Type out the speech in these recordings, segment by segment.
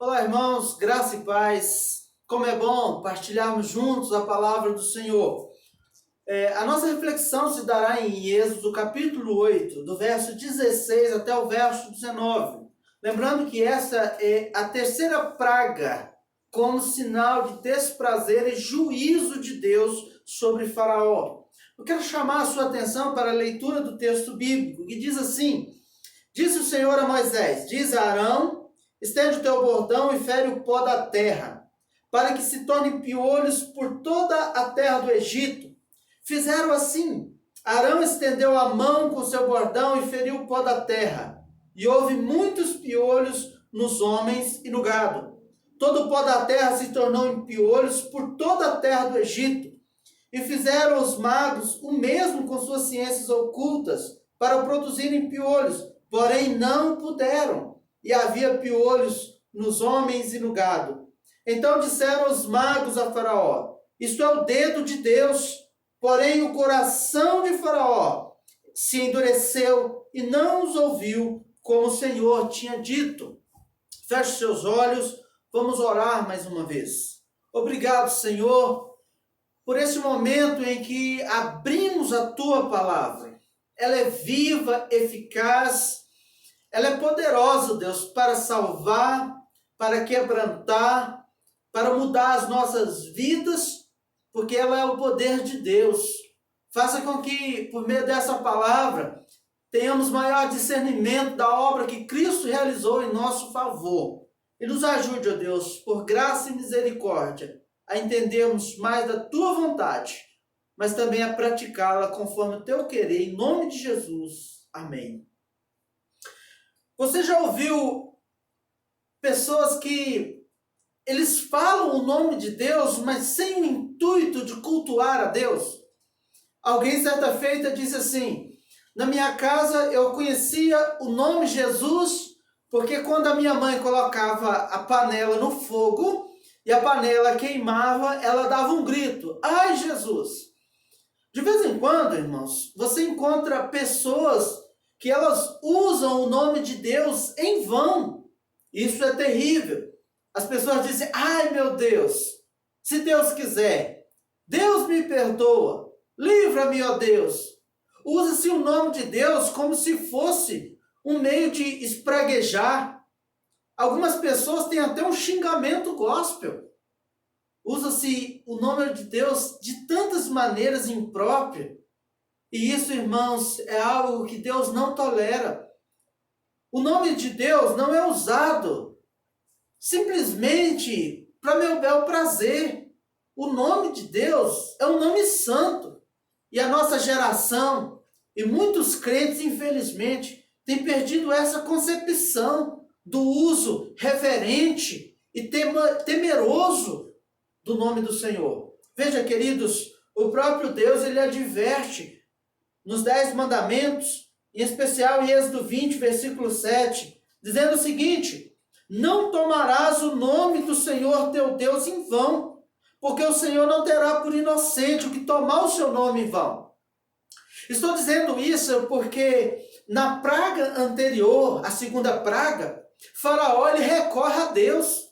Olá, irmãos, graça e paz. Como é bom partilharmos juntos a palavra do Senhor. A nossa reflexão se dará em Êxodo, capítulo 8, do verso 16 até o verso 19. Lembrando que essa é a terceira praga como sinal de desprazer e juízo de Deus sobre Faraó. Eu quero chamar a sua atenção para a leitura do texto bíblico, que diz assim: Disse o Senhor a Moisés, diz a Arão: estende o teu bordão e fere o pó da terra, para que se tornem piolhos por toda a terra do Egito. Fizeram assim. Arão estendeu a mão com seu bordão e feriu o pó da terra. E houve muitos piolhos nos homens e no gado. Todo o pó da terra se tornou em piolhos por toda a terra do Egito. E fizeram os magos o mesmo com suas ciências ocultas, para produzirem piolhos, porém não puderam. E havia piolhos nos homens e no gado. Então disseram os magos a Faraó: isto é o dedo de Deus. Porém o coração de Faraó se endureceu e não os ouviu, como o Senhor tinha dito. Feche seus olhos, vamos orar mais uma vez. Obrigado, Senhor, por esse momento em que abrimos a Tua palavra. Ela é viva, eficaz, ela é poderosa, Deus, para salvar, para quebrantar, para mudar as nossas vidas, porque ela é o poder de Deus. Faça com que, por meio dessa palavra, tenhamos maior discernimento da obra que Cristo realizou em nosso favor. E nos ajude, ó Deus, por graça e misericórdia, a entendermos mais da Tua vontade, mas também a praticá-la conforme o Teu querer, em nome de Jesus. Amém. Você já ouviu pessoas que eles falam o nome de Deus, mas sem o intuito de cultuar a Deus? Alguém certa feita disse assim: na minha casa eu conhecia o nome Jesus, porque quando a minha mãe colocava a panela no fogo e a panela queimava, ela dava um grito: ai, Jesus! De vez em quando, irmãos, você encontra pessoas que elas usam o nome de Deus em vão. Isso é terrível. As pessoas dizem: ai, meu Deus, se Deus quiser, Deus me perdoa, livra-me, ó Deus. Usa-se o nome de Deus como se fosse um meio de espraguejar. Algumas pessoas têm até um xingamento gospel. Usa-se o nome de Deus de tantas maneiras impróprias. E isso, irmãos, é algo que Deus não tolera. O nome de Deus não é usado simplesmente para meu bel prazer. O nome de Deus é um nome santo. E a nossa geração, e muitos crentes, infelizmente, têm perdido essa concepção do uso reverente e temeroso do nome do Senhor. Veja, queridos, o próprio Deus, ele adverte nos 10 mandamentos, em especial em Êxodo 20, versículo 7, dizendo o seguinte: não tomarás o nome do Senhor teu Deus em vão, porque o Senhor não terá por inocente o que tomar o seu nome em vão. Estou dizendo isso porque na praga anterior, a segunda praga, Faraó ele recorre a Deus,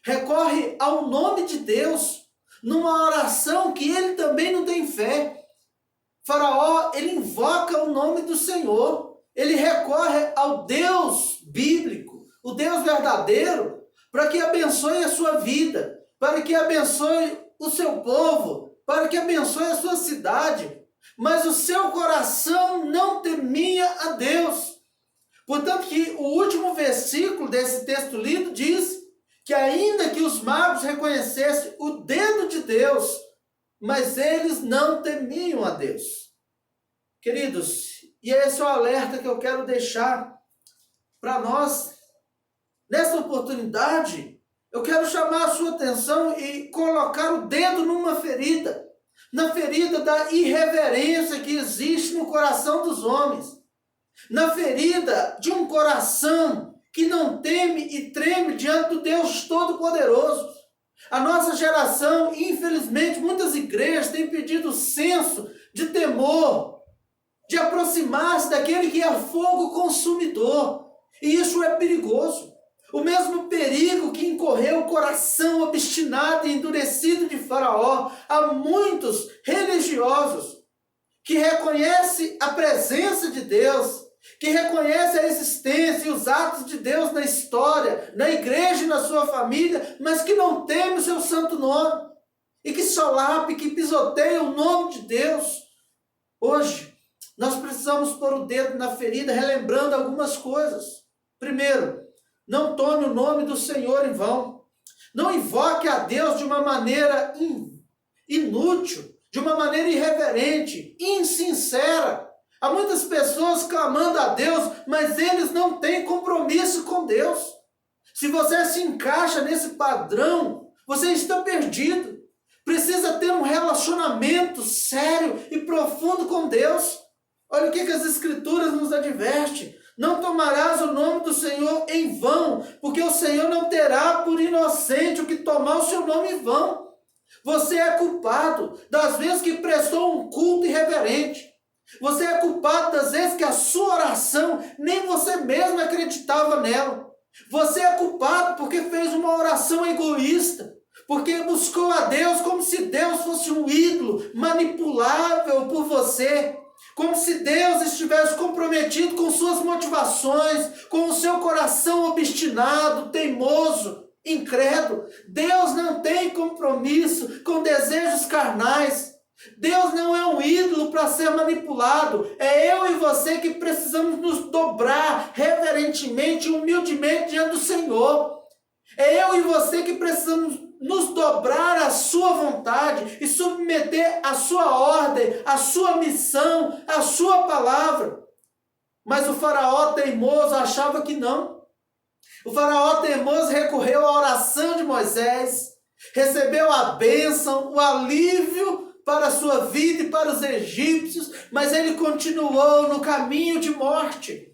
recorre ao nome de Deus, numa oração que ele também não tem fé. Faraó, ele invoca o nome do Senhor, ele recorre ao Deus bíblico, o Deus verdadeiro, para que abençoe a sua vida, para que abençoe o seu povo, para que abençoe a sua cidade. Mas o seu coração não temia a Deus. Portanto, que o último versículo desse texto lido diz que ainda que os magos reconhecessem o dedo de Deus, mas eles não temiam a Deus. Queridos, e esse é o alerta que eu quero deixar para nós. Nessa oportunidade, eu quero chamar a sua atenção e colocar o dedo numa ferida, na ferida da irreverência que existe no coração dos homens, na ferida de um coração que não teme e treme diante do Deus Todo-Poderoso. A nossa geração, infelizmente, muitas igrejas têm perdido o senso de temor, de aproximar-se daquele que é fogo consumidor. E isso é perigoso. O mesmo perigo que incorreu o coração obstinado e endurecido de Faraó. Há muitos religiosos que reconhecem a presença de Deus, que reconhecem a existência e os atos de Deus na história, na igreja e na sua família, mas que não temem o seu santo nome, e que solapem, que pisoteiam o nome de Deus. Hoje, nós precisamos pôr o dedo na ferida, relembrando algumas coisas. Primeiro, não tome o nome do Senhor em vão. Não invoque a Deus de uma maneira inútil, de uma maneira irreverente, insincera. Há muitas pessoas clamando a Deus, mas eles não têm compromisso com Deus. Se você se encaixa nesse padrão, você está perdido. Precisa ter um relacionamento sério e profundo com Deus. Olha o que as Escrituras nos advertem. Não tomarás o nome do Senhor em vão, porque o Senhor não terá por inocente o que tomar o seu nome em vão. Você é culpado das vezes que prestou um culto irreverente. Você é culpado das vezes que a sua oração, nem você mesmo acreditava nela. Você é culpado porque fez uma oração egoísta, porque buscou a Deus como se Deus fosse um ídolo manipulável por você, como se Deus estivesse comprometido com suas motivações, com o seu coração obstinado, teimoso, incrédulo. Deus não tem compromisso com desejos carnais. Deus não é um ídolo para ser manipulado. É eu e você que precisamos nos dobrar reverentemente e humildemente diante do Senhor. É eu e você que precisamos nos dobrar à sua vontade e submeter à sua ordem, à sua missão, à sua palavra. Mas o faraó teimoso achava que não. O faraó teimoso recorreu à oração de Moisés, recebeu a bênção, o alívio para a sua vida e para os egípcios, mas ele continuou no caminho de morte.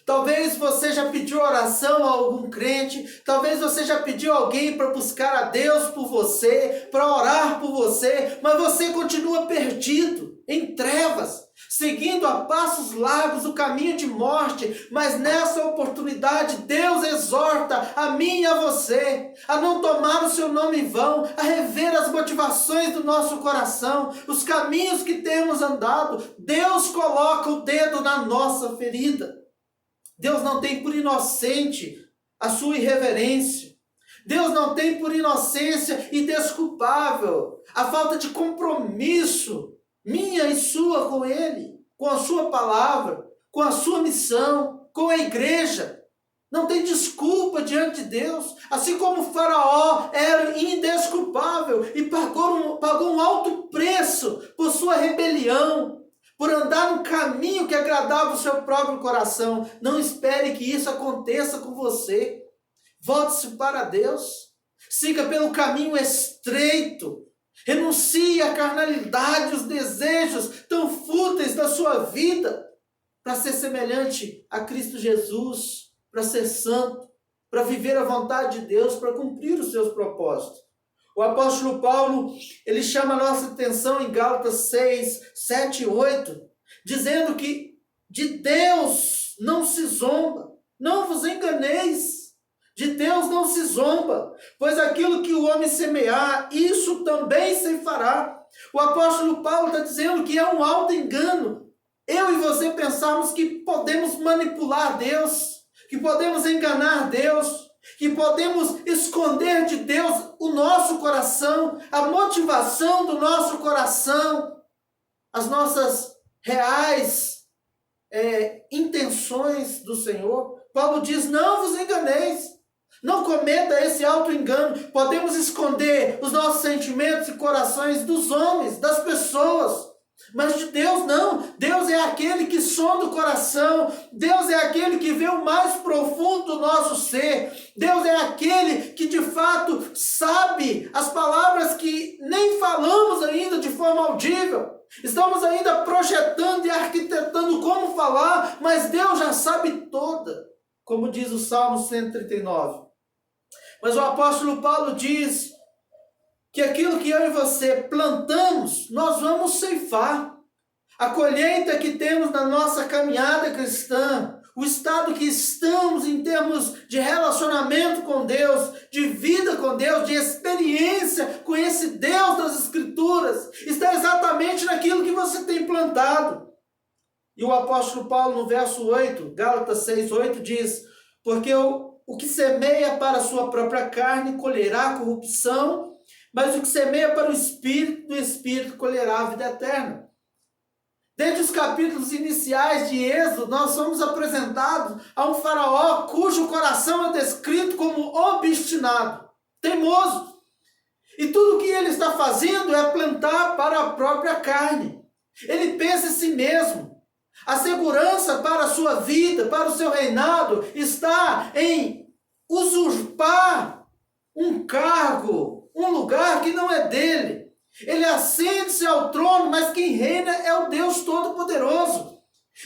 Talvez você já pediu oração a algum crente, talvez você já pediu alguém para buscar a Deus por você, para orar por você, mas você continua perdido, em trevas, seguindo a passos largos o caminho de morte. Mas nessa oportunidade Deus exorta a mim e a você a não tomar o seu nome em vão, a rever as motivações do nosso coração, os caminhos que temos andado. Deus coloca o dedo na nossa ferida. Deus não tem por inocente a sua irreverência. Deus não tem por inocência e desculpável a falta de compromisso minha e sua com Ele, com a sua palavra, com a sua missão, com a igreja. Não tem desculpa diante de Deus. Assim como o faraó era indesculpável e pagou um alto preço por sua rebelião, por andar no caminho que agradava o seu próprio coração. Não espere que isso aconteça com você. Volte-se para Deus. Siga pelo caminho estreito. Renuncie à carnalidade, os desejos tão fúteis da sua vida, para ser semelhante a Cristo Jesus, para ser santo, para viver a vontade de Deus, para cumprir os seus propósitos. O apóstolo Paulo, ele chama a nossa atenção em Gálatas 6, 7 e 8, dizendo que de Deus não se zomba. Não vos enganeis. De Deus não se zomba, pois aquilo que o homem semear, isso também se fará. O apóstolo Paulo está dizendo que é um alto engano eu e você pensarmos que podemos manipular Deus, que podemos enganar Deus, que podemos esconder de Deus o nosso coração, a motivação do nosso coração, as nossas reais intenções do Senhor. Paulo diz: não vos enganeis. Não cometa esse auto-engano. Podemos esconder os nossos sentimentos e corações dos homens, das pessoas, mas de Deus não. Deus é aquele que sonda o coração. Deus é aquele que vê o mais profundo do nosso ser. Deus é aquele que de fato sabe as palavras que nem falamos ainda de forma audível. Estamos ainda projetando e arquitetando como falar, mas Deus já sabe toda, como diz o Salmo 139. Mas o apóstolo Paulo diz que aquilo que eu e você plantamos, nós vamos ceifar. A colheita que temos na nossa caminhada cristã, o estado que estamos em termos de relacionamento com Deus, de vida E o apóstolo Paulo, no verso 8, Gálatas 6:8, diz: porque o que semeia para a sua própria carne colherá corrupção, mas o que semeia para o Espírito, do Espírito colherá a vida eterna. Desde os capítulos iniciais de Êxodo, nós somos apresentados a um faraó cujo coração é descrito como obstinado, teimoso. E tudo o que ele está fazendo é plantar para a própria carne. Ele pensa em si mesmo. A segurança para a sua vida, para o seu reinado, está em usurpar um cargo, um lugar que não é dele. Ele assente-se ao trono, mas quem reina é o Deus Todo-Poderoso.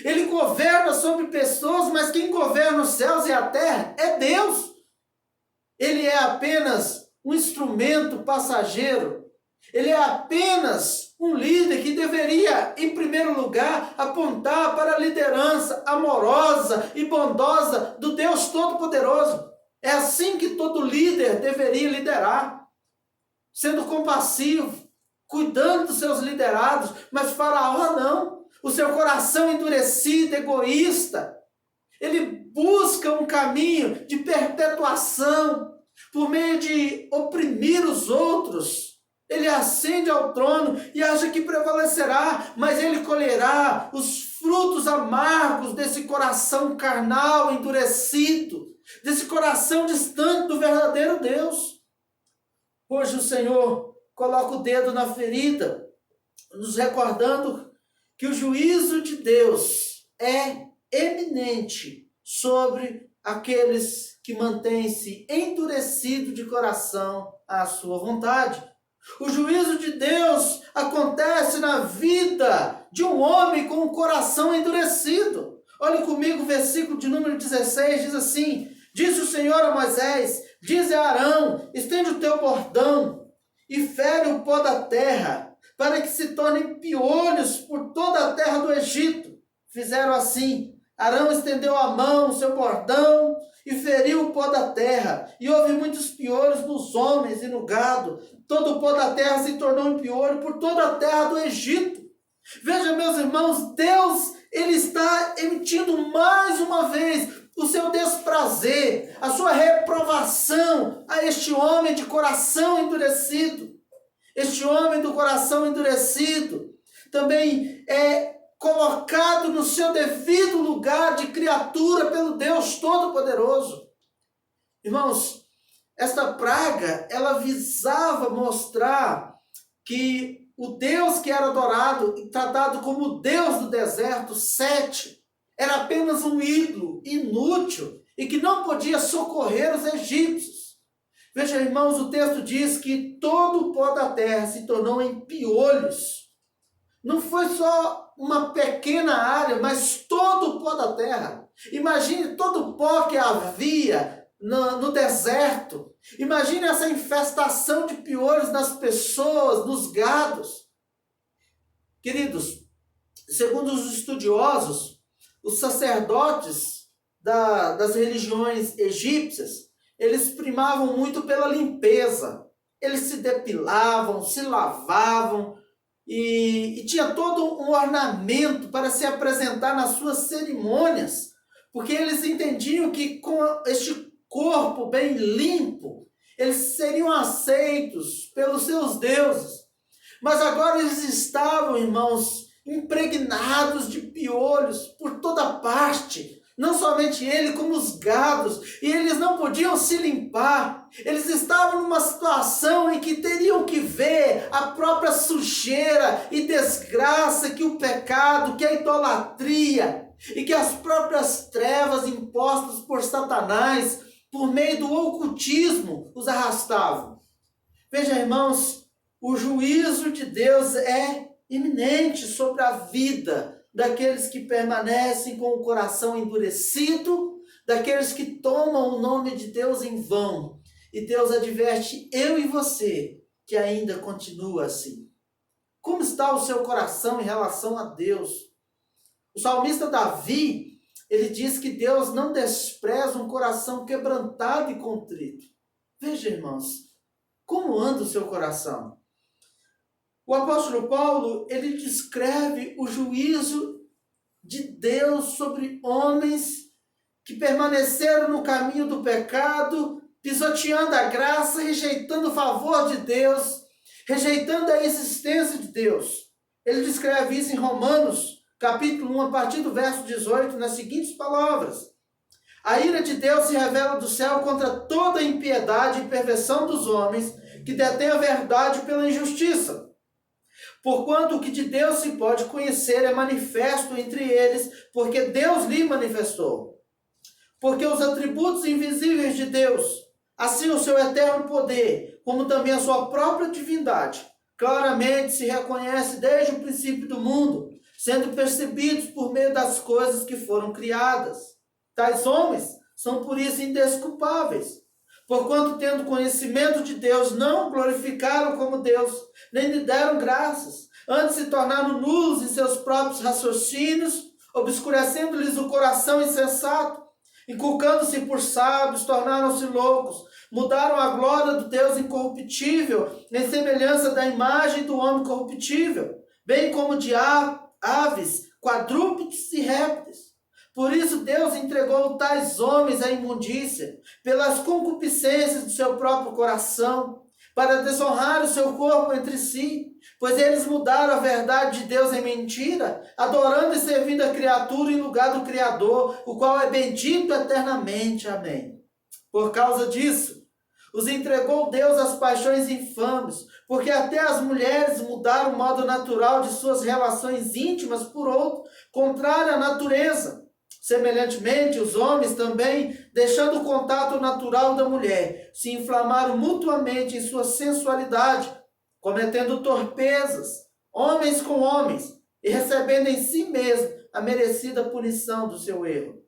Ele governa sobre pessoas, mas quem governa os céus e a terra é Deus. Ele é apenas um instrumento passageiro. Ele é apenas um líder que deveria, em primeiro lugar, apontar para a liderança amorosa e bondosa do Deus Todo-Poderoso. É assim que todo líder deveria liderar, sendo compassivo, cuidando dos seus liderados. Mas Faraó não. O seu coração endurecido, egoísta, ele busca um caminho de perpetuação por meio de oprimir os outros. Ele ascende ao trono e acha que prevalecerá, mas ele colherá os frutos amargos desse coração carnal, endurecido, desse coração distante do verdadeiro Deus. Hoje o Senhor coloca o dedo na ferida, nos recordando que o juízo de Deus é eminente sobre aqueles que mantêm-se endurecidos de coração à sua vontade. O juízo de Deus acontece na vida de um homem com o coração endurecido. Olhe comigo o versículo de número 16, diz assim: disse o Senhor a Moisés, dize a Arão, estende o teu bordão e fere o pó da terra, para que se tornem piolhos por toda a terra do Egito. Fizeram assim. Arão estendeu a mão, o seu bordão, e feriu o pó da terra. E houve muitos piolhos nos homens e no gado. Todo o pó da terra se tornou em piolho por toda a terra do Egito. Veja, meus irmãos, Deus, ele está emitindo mais uma vez o seu desprazer, a sua reprovação a este homem de coração endurecido. Este homem do coração endurecido também é colocado no seu devido lugar de criatura pelo Deus Todo-Poderoso. Irmãos, esta praga, ela visava mostrar que o Deus que era adorado e tratado como o Deus do deserto, Sete, era apenas um ídolo inútil e que não podia socorrer os egípcios. Veja, irmãos, o texto diz que todo o pó da terra se tornou em piolhos. Não foi só uma pequena área, mas todo o pó da terra. Imagine todo o pó que havia no deserto. Imagine essa infestação de piolhos nas pessoas, nos gados. Queridos, segundo os estudiosos, os sacerdotes das religiões egípcias, eles primavam muito pela limpeza. Eles se depilavam, se lavavam e tinha todo um ornamento para se apresentar nas suas cerimônias, porque eles entendiam que com este corpo bem limpo, eles seriam aceitos pelos seus deuses. Mas agora eles estavam, irmãos, impregnados de piolhos por toda parte. Não somente ele, como os gados, e eles não podiam se limpar. Eles estavam numa situação em que teriam que ver a própria sujeira e desgraça que o pecado, que a idolatria e que as próprias trevas impostas por Satanás, por meio do ocultismo, os arrastavam. Veja, irmãos, o juízo de Deus é iminente sobre a vida daqueles que permanecem com o coração endurecido, daqueles que tomam o nome de Deus em vão. E Deus adverte eu e você que ainda continua assim. Como está o seu coração em relação a Deus? O salmista Davi, ele diz que Deus não despreza um coração quebrantado e contrito. Veja, irmãos, como anda o seu coração? O apóstolo Paulo, ele descreve o juízo de Deus sobre homens que permaneceram no caminho do pecado, pisoteando a graça, rejeitando o favor de Deus, rejeitando a existência de Deus. Ele descreve isso em Romanos, capítulo 1, a partir do verso 18, nas seguintes palavras: a ira de Deus se revela do céu contra toda a impiedade e perversão dos homens que detêm a verdade pela injustiça. Porquanto o que de Deus se pode conhecer é manifesto entre eles, porque Deus lhe manifestou. Porque os atributos invisíveis de Deus, assim o seu eterno poder, como também a sua própria divindade, claramente se reconhece desde o princípio do mundo, sendo percebidos por meio das coisas que foram criadas. Tais homens são por isso indesculpáveis, porquanto, tendo conhecimento de Deus, não glorificaram como Deus, nem lhe deram graças, antes se tornaram nulos em seus próprios raciocínios, obscurecendo-lhes o coração insensato, inculcando-se por sábios, tornaram-se loucos, mudaram a glória do Deus incorruptível em semelhança da imagem do homem corruptível, bem como de aves, quadrúpedes e répteis. Por isso Deus entregou tais homens à imundícia, pelas concupiscências do seu próprio coração, para desonrar o seu corpo entre si, pois eles mudaram a verdade de Deus em mentira, adorando e servindo a criatura em lugar do Criador, o qual é bendito eternamente. Amém. Por causa disso, os entregou Deus às paixões infames, porque até as mulheres mudaram o modo natural de suas relações íntimas por outro, contrário à natureza. Semelhantemente, os homens também, deixando o contato natural da mulher, se inflamaram mutuamente em sua sensualidade, cometendo torpezas, homens com homens, e recebendo em si mesmo a merecida punição do seu erro.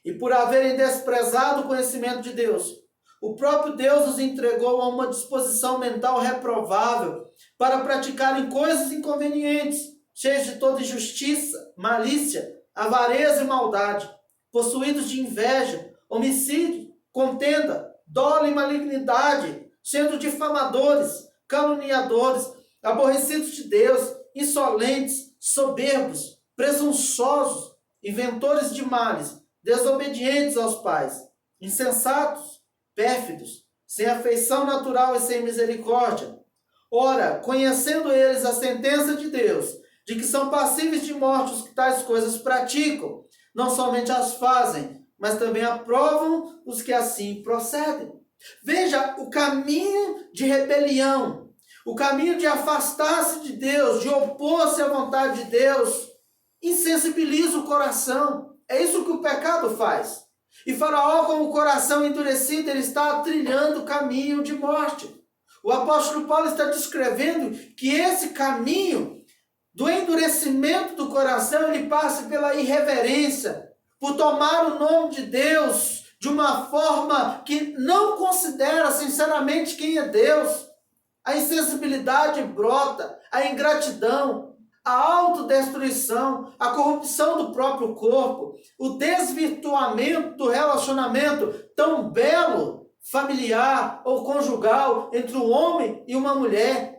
E por haverem desprezado o conhecimento de Deus, o próprio Deus os entregou a uma disposição mental reprovável para praticarem coisas inconvenientes, cheias de toda injustiça, malícia, avareza e maldade, possuídos de inveja, homicídio, contenda, dolo e malignidade, sendo difamadores, caluniadores, aborrecidos de Deus, insolentes, soberbos, presunçosos, inventores de males, desobedientes aos pais, insensatos, pérfidos, sem afeição natural e sem misericórdia. Ora, conhecendo eles a sentença de Deus, de que são passíveis de morte os que tais coisas praticam, não somente as fazem, mas também aprovam os que assim procedem. Veja o caminho de rebelião, o caminho de afastar-se de Deus, de opor-se à vontade de Deus, insensibiliza o coração. É isso que o pecado faz. E Faraó, com o coração endurecido, ele está trilhando o caminho de morte. O apóstolo Paulo está descrevendo que esse caminho do endurecimento do coração, ele passa pela irreverência, por tomar o nome de Deus de uma forma que não considera sinceramente quem é Deus. A insensibilidade brota, a ingratidão, a autodestruição, a corrupção do próprio corpo, o desvirtuamento do relacionamento tão belo, familiar ou conjugal entre um homem e uma mulher.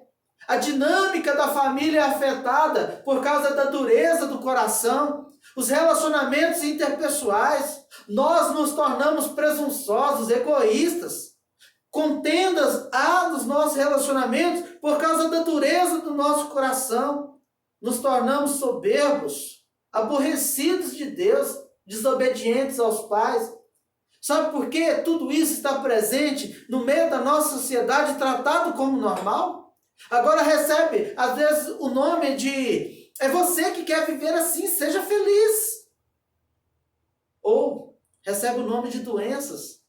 A dinâmica da família é afetada por causa da dureza do coração, os relacionamentos interpessoais. Nós nos tornamos presunçosos, egoístas. Contendas há nos nossos relacionamentos por causa da dureza do nosso coração. Nos tornamos soberbos, aborrecidos de Deus, desobedientes aos pais. Sabe por quê? Tudo isso está presente no meio da nossa sociedade, tratado como normal. Agora recebe, às vezes, o nome de: é você que quer viver assim, seja feliz. Ou recebe o nome de doenças.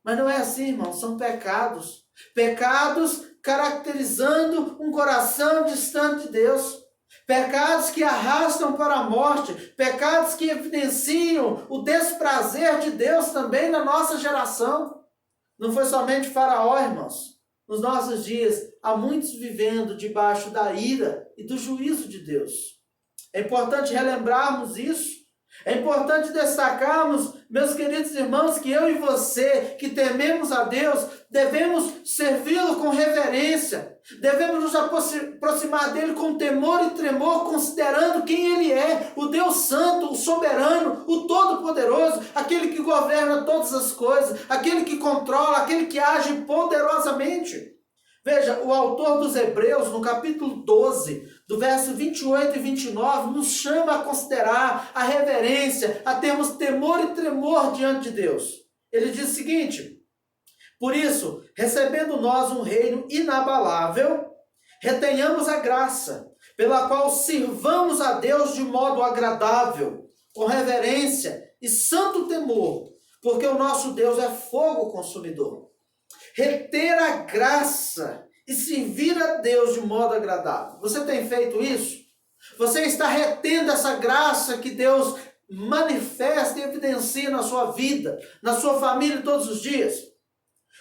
Mas não é assim, irmão, são pecados. Pecados caracterizando um coração distante de Deus. Pecados que arrastam para a morte. Pecados que evidenciam o desprazer de Deus também na nossa geração. Não foi somente Faraó, irmãos. Nos nossos dias, há muitos vivendo debaixo da ira e do juízo de Deus. É importante relembrarmos isso. É importante destacarmos, meus queridos irmãos, que eu e você, que tememos a Deus, devemos servi-lo com reverência, devemos nos aproximar dele com temor e tremor, considerando quem ele é, o Deus Santo, o soberano, o Todo-Poderoso, aquele que governa todas as coisas, aquele que controla, aquele que age poderosamente. Veja, o autor dos Hebreus, no capítulo 12, do verso 28 e 29, nos chama a considerar a reverência, a termos temor e tremor diante de Deus. Ele diz o seguinte: por isso, recebendo nós um reino inabalável, retenhamos a graça, pela qual sirvamos a Deus de modo agradável, com reverência e santo temor, porque o nosso Deus é fogo consumidor. Reter a graça e servir a Deus de modo agradável. Você tem feito isso? Você está retendo essa graça que Deus manifesta e evidencia na sua vida, na sua família todos os dias?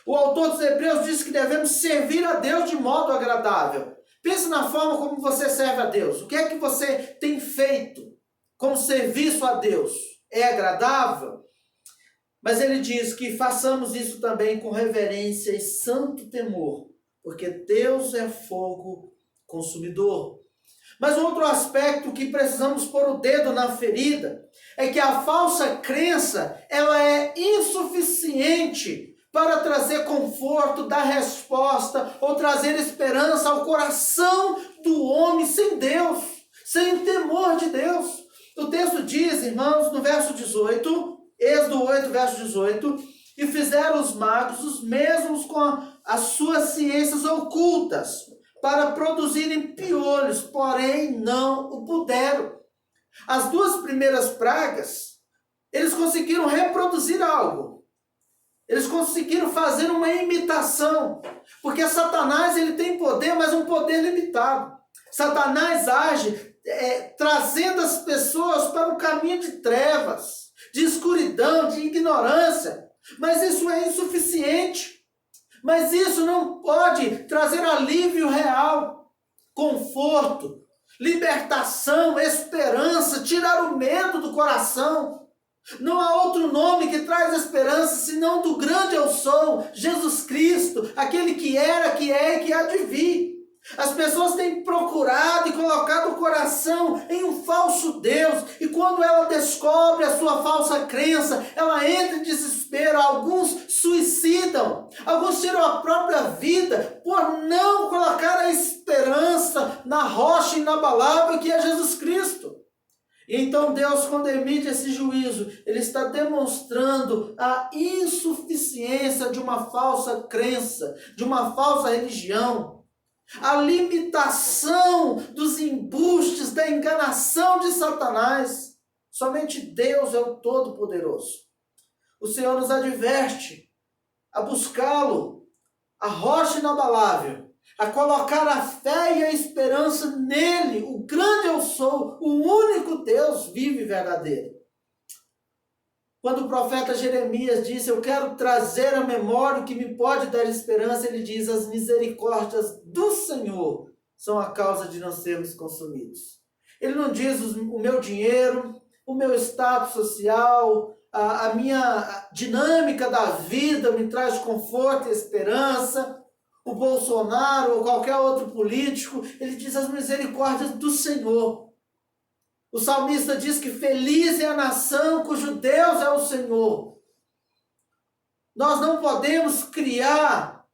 O autor dos Hebreus diz que devemos servir a Deus de modo agradável. Pense na forma como você serve a Deus. O que é que você tem feito como serviço a Deus? É agradável? Mas ele diz que façamos isso também com reverência e santo temor, porque Deus é fogo consumidor. Mas outro aspecto que precisamos pôr o dedo na ferida é que a falsa crença, ela é insuficiente para trazer conforto, dar resposta ou trazer esperança ao coração do homem sem Deus, sem temor de Deus. O texto diz, irmãos, no verso 18, Êxodo 8, verso 18, e fizeram os magos os mesmos com as suas ciências ocultas, para produzirem piolhos, porém não o puderam. As duas primeiras pragas, eles conseguiram reproduzir algo. Eles conseguiram fazer uma imitação, porque Satanás ele tem poder, mas um poder limitado. Satanás age trazendo as pessoas para um caminho de trevas, de escuridão, de ignorância. Mas isso é insuficiente. Mas isso não pode trazer alívio real, conforto, libertação, esperança, tirar o medo do coração. Não há outro nome que traz esperança senão do grande eu sou, Jesus Cristo, aquele que era, que é e que há de vir. As pessoas têm procurado e colocado o coração em um falso Deus, e quando ela descobre a sua falsa crença, ela entra em desespero. Alguns suicidam, alguns tiram a própria vida por não colocar a esperança na rocha inabalável que é Jesus Cristo. Então Deus, quando emite esse juízo, Ele está demonstrando a insuficiência de uma falsa crença, de uma falsa religião, a limitação dos embustes, da enganação de Satanás. Somente Deus é o Todo-Poderoso. O Senhor nos adverte a buscá-lo, a rocha inabalável, a colocar a fé e a esperança nele, o grande eu sou, o único Deus vivo e verdadeiro. Quando o profeta Jeremias disse, eu quero trazer à memória o que me pode dar esperança, ele diz, as misericórdias do Senhor são a causa de não sermos consumidos. Ele não diz o meu dinheiro, o meu status social, a minha dinâmica da vida me traz conforto e esperança, o Bolsonaro ou qualquer outro político. Ele diz as misericórdias do Senhor. O salmista diz que feliz é a nação cujo Deus é o Senhor. Nós não podemos criar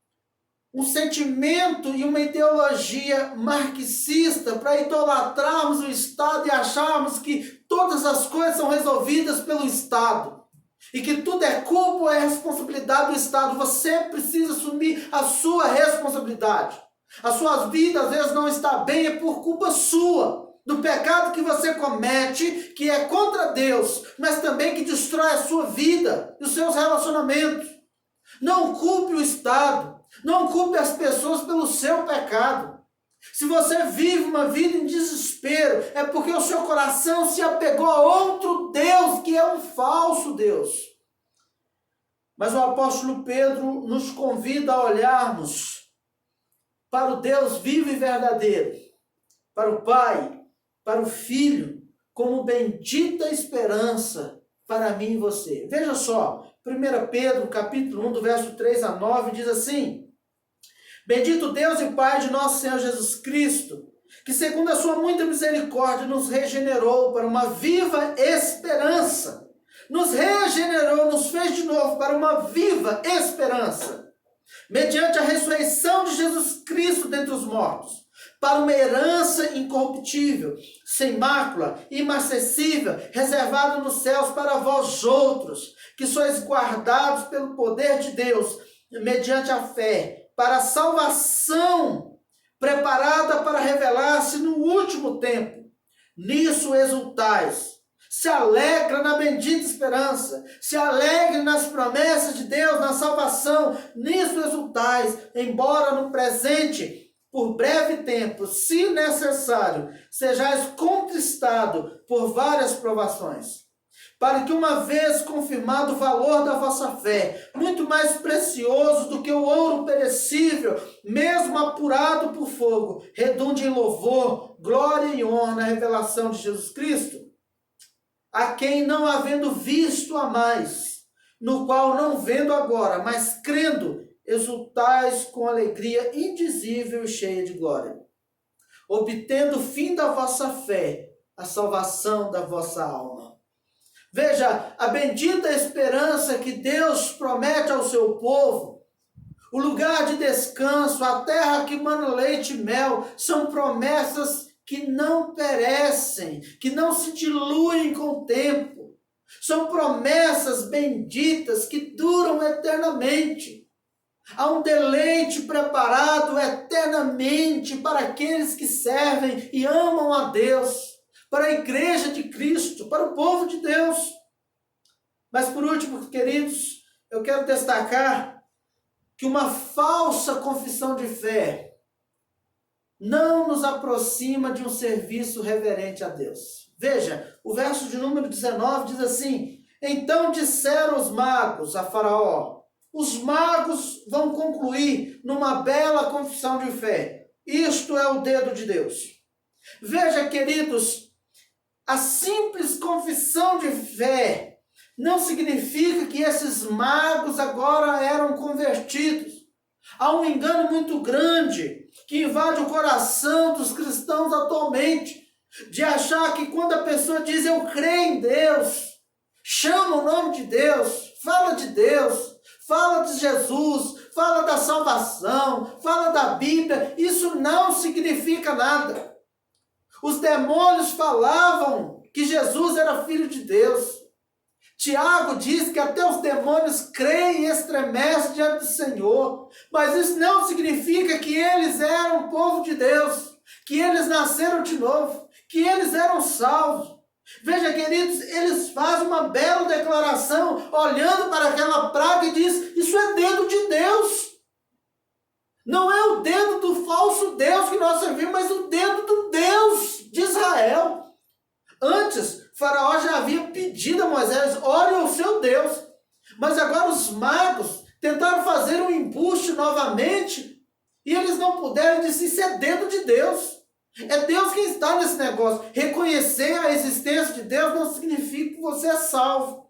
um sentimento e uma ideologia marxista para idolatrarmos o Estado e acharmos que todas as coisas são resolvidas pelo Estado e que tudo é culpa ou é responsabilidade do Estado. Você precisa assumir a sua responsabilidade. A sua vida às vezes não está bem, é por culpa sua, do pecado que você comete, que é contra Deus, mas também que destrói a sua vida e os seus relacionamentos. Não culpe o Estado, não culpe as pessoas pelo seu pecado. Se você vive uma vida em desespero, é porque o seu coração se apegou a outro Deus, que é um falso Deus. Mas o apóstolo Pedro nos convida a olharmos para o Deus vivo e verdadeiro, para o Pai, para o Filho, como bendita esperança para mim e você. Veja só, 1 Pedro, capítulo 1, do verso 3 a 9, diz assim: Bendito Deus e Pai de nosso Senhor Jesus Cristo, que segundo a sua muita misericórdia nos regenerou para uma viva esperança. Nos regenerou, nos fez de novo para uma viva esperança, mediante a ressurreição de Jesus Cristo dentre os mortos, para uma herança incorruptível, sem mácula, imarcessível, reservada nos céus para vós outros, que sois guardados pelo poder de Deus, mediante a fé, para a salvação, preparada para revelar-se no último tempo. Nisso exultais. Se alegra na bendita esperança, se alegre nas promessas de Deus, na salvação, nisso exultais, embora no presente, por breve tempo, se necessário, sejais contristado por várias provações, para que uma vez confirmado o valor da vossa fé, muito mais precioso do que o ouro perecível, mesmo apurado por fogo, redunde em louvor, glória e honra na revelação de Jesus Cristo, a quem não havendo visto a mais, no qual não vendo agora, mas crendo, exultais com alegria indizível e cheia de glória, obtendo o fim da vossa fé, a salvação da vossa alma. Veja, a bendita esperança que Deus promete ao seu povo, o lugar de descanso, a terra que mana leite e mel, são promessas que não perecem, que não se diluem com o tempo. São promessas benditas que duram eternamente. Há um deleite preparado eternamente para aqueles que servem e amam a Deus, para a igreja de Cristo, para o povo de Deus. Mas por último, queridos, eu quero destacar que uma falsa confissão de fé não nos aproxima de um serviço reverente a Deus. Veja, o verso de número 19 diz assim: Então disseram os magos a Faraó. Os magos vão concluir numa bela confissão de fé. Isto é o dedo de Deus. Veja, queridos, a simples confissão de fé não significa que esses magos agora eram convertidos. Há um engano muito grande que invade o coração dos cristãos atualmente, de achar que quando a pessoa diz eu creio em Deus, chama o nome de Deus, fala de Deus, fala de Jesus, fala da salvação, fala da Bíblia, isso não significa nada. Os demônios falavam que Jesus era filho de Deus. Tiago diz que até os demônios creem e estremecem diante do Senhor. Mas isso não significa que eles eram povo de Deus, que eles nasceram de novo, que eles eram salvos. Veja, queridos, eles fazem uma bela declaração, olhando para aquela praga e diz: isso é dedo de Deus. Não é o dedo do falso Deus que nós servimos, mas o dedo do Deus de Israel. Antes, Faraó já havia pedido a Moisés: ore ao seu Deus. Mas agora os magos tentaram fazer um embuste novamente e eles não puderam. Disse: isso é dedo de Deus. É Deus quem está nesse negócio. Reconhecer a existência de Deus não significa que você é salvo.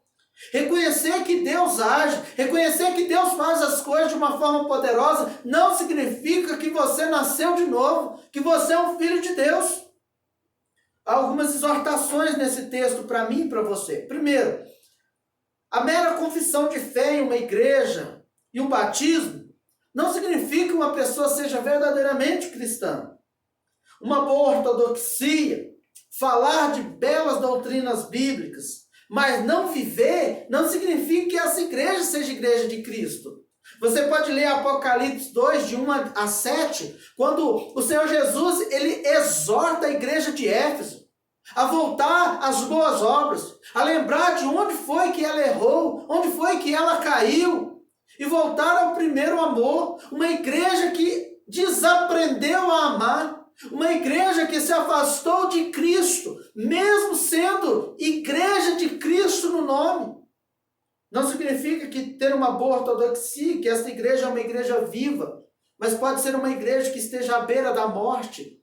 Reconhecer que Deus age, reconhecer que Deus faz as coisas de uma forma poderosa, não significa que você nasceu de novo, que você é um filho de Deus. Há algumas exortações nesse texto para mim e para você. Primeiro, a mera confissão de fé em uma igreja e um batismo não significa que uma pessoa seja verdadeiramente cristã. Uma boa ortodoxia, falar de belas doutrinas bíblicas, mas não viver, não significa que essa igreja seja igreja de Cristo. Você pode ler Apocalipse 2, de 1 a 7, quando o Senhor Jesus ele exorta a igreja de Éfeso a voltar às boas obras, a lembrar de onde foi que ela errou, onde foi que ela caiu, e voltar ao primeiro amor. Uma igreja que desaprendeu a amar, uma igreja que se afastou de Cristo, mesmo sendo igreja de Cristo no nome. Não significa que ter uma boa ortodoxia, que essa igreja é uma igreja viva, mas pode ser uma igreja que esteja à beira da morte.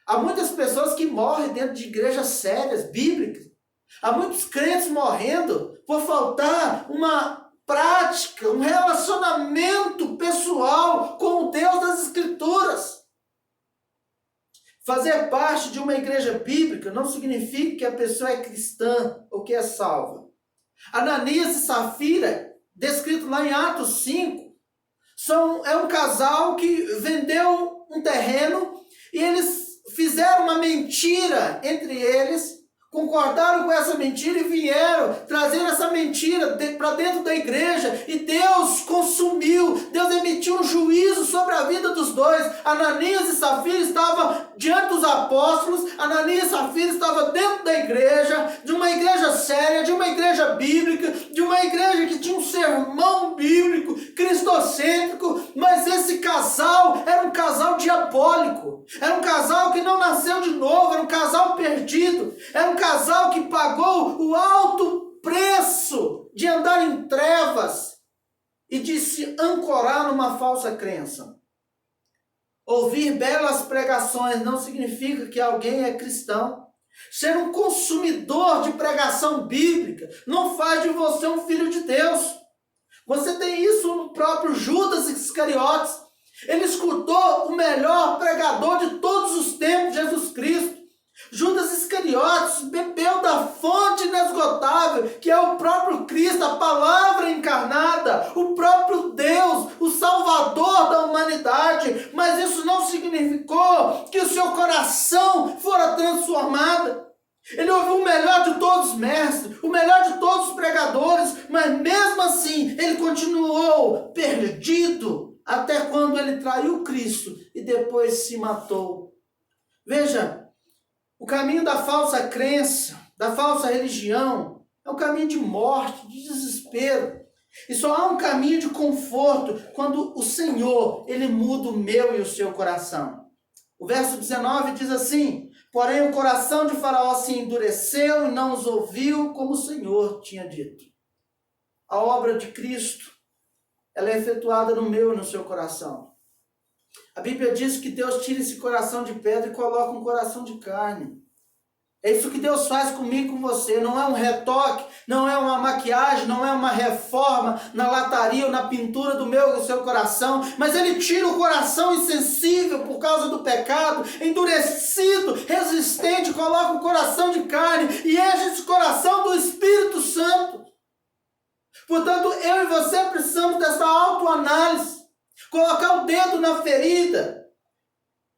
Há muitas pessoas que morrem dentro de igrejas sérias, bíblicas. Há muitos crentes morrendo por faltar uma prática, um relacionamento pessoal com o Deus das Escrituras. Fazer parte de uma igreja bíblica não significa que a pessoa é cristã ou que é salva. Ananias e Safira, descrito lá em Atos 5, é um casal que vendeu um terreno e eles fizeram uma mentira entre eles, concordaram com essa mentira e vieram trazer essa mentira para dentro da igreja, e Deus consumiu, Deus emitiu um juízo sobre a vida dos dois. Ananias e Safira estavam diante dos apóstolos, Ananias e Safira estavam dentro da igreja, de uma igreja séria, de uma igreja bíblica, de uma igreja que tinha um sermão bíblico, cristocêntrico, mas esse casal era um casal diabólico, era um casal que não nasceu de novo, era um casal perdido, era um casal que pagou o alto preço de andar em trevas e de se ancorar numa falsa crença. Ouvir belas pregações não significa que alguém é cristão. Ser um consumidor de pregação bíblica não faz de você um filho de Deus. Você tem isso no próprio Judas Iscariotes. Ele escutou o melhor pregador de todos os tempos, Jesus Cristo. Judas Iscariotes bebeu da fonte inesgotável, que é o próprio Cristo, a palavra encarnada, o próprio Deus, o Salvador da humanidade. Mas isso não significou que o seu coração fora transformado. Ele ouviu o melhor de todos os mestres, o melhor de todos os pregadores, mas mesmo assim ele continuou perdido até quando ele traiu Cristo e depois se matou. Veja, o caminho da falsa crença, da falsa religião, é um caminho de morte, de desespero. E só há um caminho de conforto quando o Senhor, Ele muda o meu e o seu coração. O verso 19 diz assim: porém o coração de Faraó se endureceu e não os ouviu como o Senhor tinha dito. A obra de Cristo, ela é efetuada no meu e no seu coração. A Bíblia diz que Deus tira esse coração de pedra e coloca um coração de carne. É isso que Deus faz comigo e com você. Não é um retoque, não é uma maquiagem, não é uma reforma na lataria ou na pintura do meu e do seu coração, mas Ele tira o coração insensível por causa do pecado, endurecido, resistente, coloca um coração de carne e enche esse coração do Espírito Santo. Portanto, eu e você precisamos dessa autoanálise, colocar o dedo na ferida,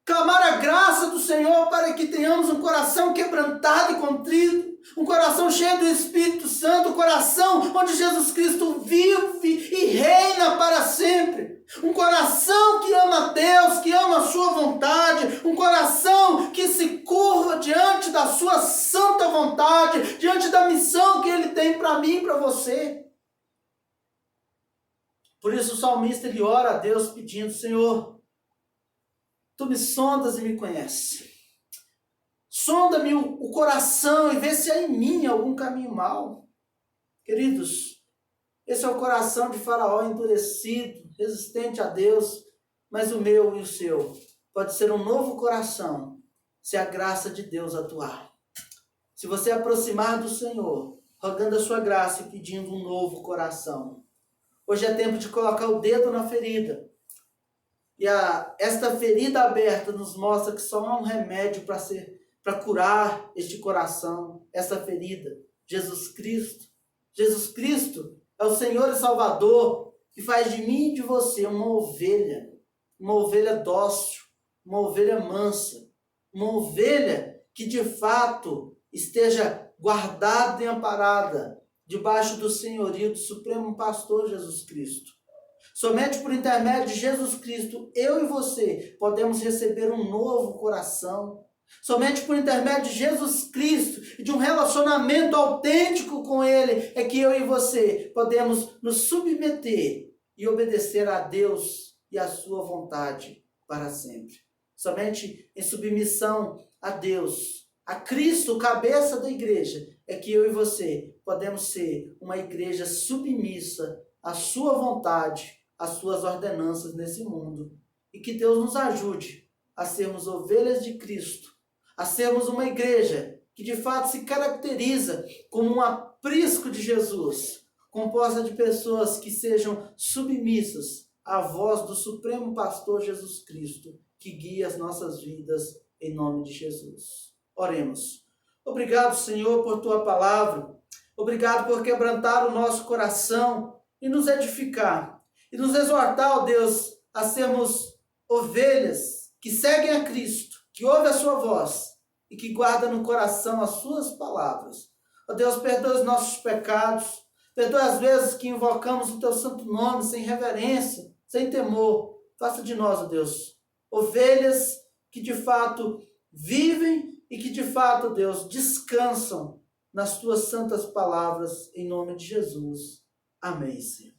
clamar a graça do Senhor para que tenhamos um coração quebrantado e contrito, um coração cheio do Espírito Santo, um coração onde Jesus Cristo vive e reina para sempre, um coração que ama Deus, que ama a sua vontade, um coração que se curva diante da sua santa vontade, diante da missão que Ele tem para mim e para você. Por isso o salmista, ele ora a Deus pedindo: Senhor, Tu me sondas e me conheces. Sonda-me o coração e vê se há em mim algum caminho mau. Queridos, esse é o coração de Faraó endurecido, resistente a Deus, mas o meu e o seu pode ser um novo coração se a graça de Deus atuar. Se você aproximar do Senhor, rogando a sua graça e pedindo um novo coração. Hoje é tempo de colocar o dedo na ferida. E esta ferida aberta nos mostra que só há um remédio para curar este coração, essa ferida: Jesus Cristo. Jesus Cristo é o Senhor e Salvador que faz de mim e de você uma ovelha dócil, uma ovelha mansa, uma ovelha que de fato esteja guardada e amparada debaixo do senhorio do Supremo Pastor Jesus Cristo. Somente por intermédio de Jesus Cristo, eu e você podemos receber um novo coração. Somente por intermédio de Jesus Cristo e de um relacionamento autêntico com Ele é que eu e você podemos nos submeter e obedecer a Deus e a sua vontade para sempre. Somente em submissão a Deus, a Cristo, cabeça da igreja, é que eu e você podemos ser uma igreja submissa à sua vontade, às suas ordenanças nesse mundo. E que Deus nos ajude a sermos ovelhas de Cristo, a sermos uma igreja que de fato se caracteriza como um aprisco de Jesus, composta de pessoas que sejam submissas à voz do Supremo Pastor Jesus Cristo, que guia as nossas vidas em nome de Jesus. Oremos. Obrigado, Senhor, por tua palavra. Obrigado por quebrantar o nosso coração e nos edificar. E nos exortar, ó Deus, a sermos ovelhas que seguem a Cristo, que ouvem a sua voz e que guardam no coração as suas palavras. Ó Deus, perdoa os nossos pecados. Perdoa as vezes que invocamos o teu santo nome sem reverência, sem temor. Faça de nós, ó Deus, ovelhas que de fato vivem e que de fato, Deus, descansam nas tuas santas palavras, em nome de Jesus. Amém, Senhor.